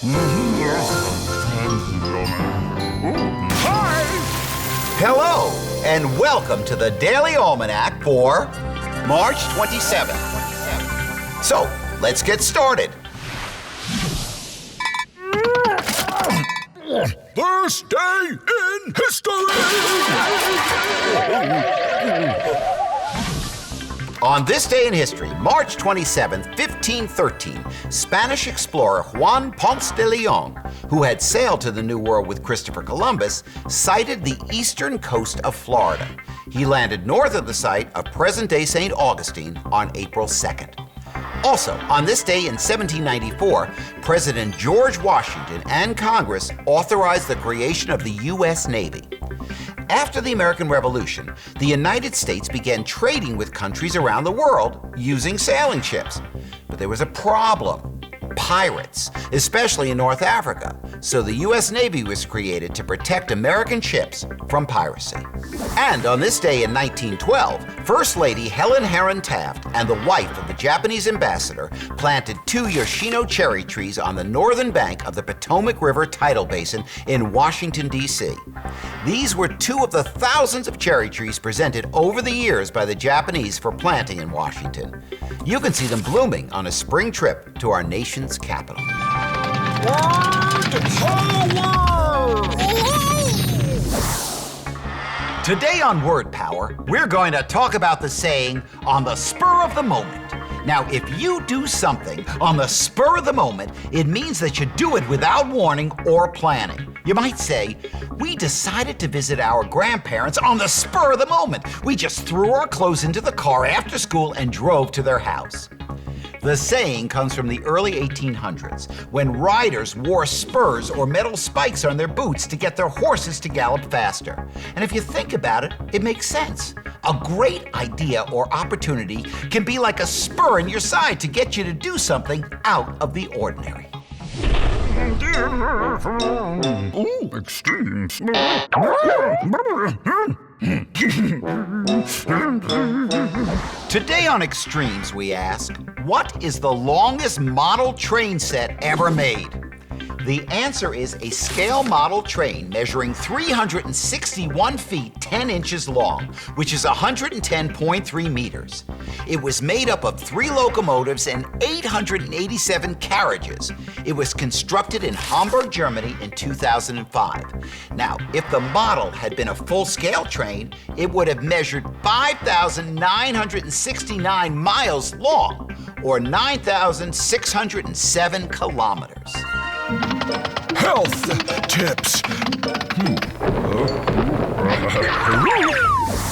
Hi! Hello, and welcome to the Daily Almanac for March 27th. So, let's get started. This day in history! On this day in history, March 27th, 1513, Spanish explorer Juan Ponce de Leon, who had sailed to the New World with Christopher Columbus, sighted the eastern coast of Florida. He landed north of the site of present-day St. Augustine on April 2nd. Also, on this day in 1794, President George Washington and Congress authorized the creation of the U.S. Navy. After the American Revolution, the United States began trading with countries around the world using sailing ships. But there was a problem: pirates, especially in North Africa. So the U.S. Navy was created to protect American ships from piracy. And on this day in 1912, First Lady Helen Taft and the wife of the Japanese ambassador planted 2 Yoshino cherry trees on the northern bank of the Potomac River tidal basin in Washington, D.C. These were 2 of the thousands of cherry trees presented over the years by the Japanese for planting in Washington. You can see them blooming on a spring trip to our nation's capital. Today on Word Power, we're going to talk about the saying, on the spur of the moment. Now, if you do something on the spur of the moment, it means that you do it without warning or planning. You might say, we decided to visit our grandparents on the spur of the moment. We just threw our clothes into the car after school and drove to their house. The saying comes from the early 1800s, when riders wore spurs or metal spikes on their boots to get their horses to gallop faster. And if you think about it, it makes sense. A great idea or opportunity can be like a spur in your side to get you to do something out of the ordinary. Ooh, extreme. Today on Extremes, we ask, what is the longest model train set ever made? The answer is a scale model train measuring 361 feet 10 inches long, which is 110.3 meters. It was made up of 3 locomotives and 887 carriages. It was constructed in Hamburg, Germany in 2005. Now, if the model had been a full-scale train, it would have measured 5,969 miles long, or 9,607 kilometers. Health tips.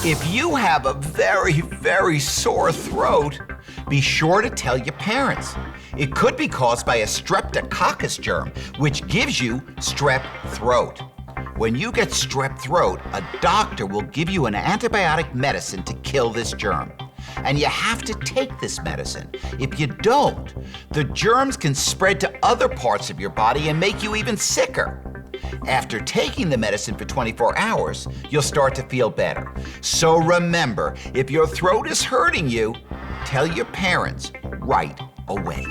If you have a very, very sore throat, be sure to tell your parents. It could be caused by a streptococcus germ, which gives you strep throat. When you get strep throat, a doctor will give you an antibiotic medicine to kill this germ. And you have to take this medicine. If you don't, the germs can spread to other parts of your body and make you even sicker. After taking the medicine for 24 hours, you'll start to feel better. So remember, if your throat is hurting you, tell your parents right away.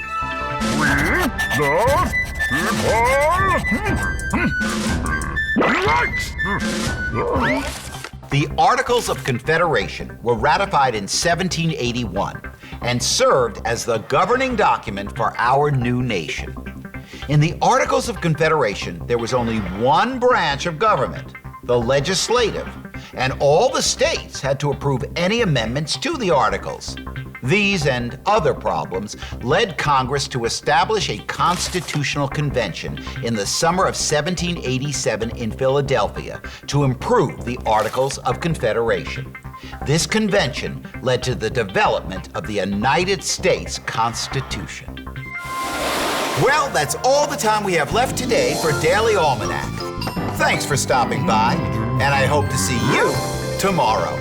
The Articles of Confederation were ratified in 1781 and served as the governing document for our new nation. In the Articles of Confederation, there was only one branch of government, the legislative, and all the states had to approve any amendments to the Articles. These and other problems led Congress to establish a constitutional convention in the summer of 1787 in Philadelphia to improve the Articles of Confederation. This convention led to the development of the United States Constitution. Well, that's all the time we have left today for Daily Almanac. Thanks for stopping by, and I hope to see you tomorrow.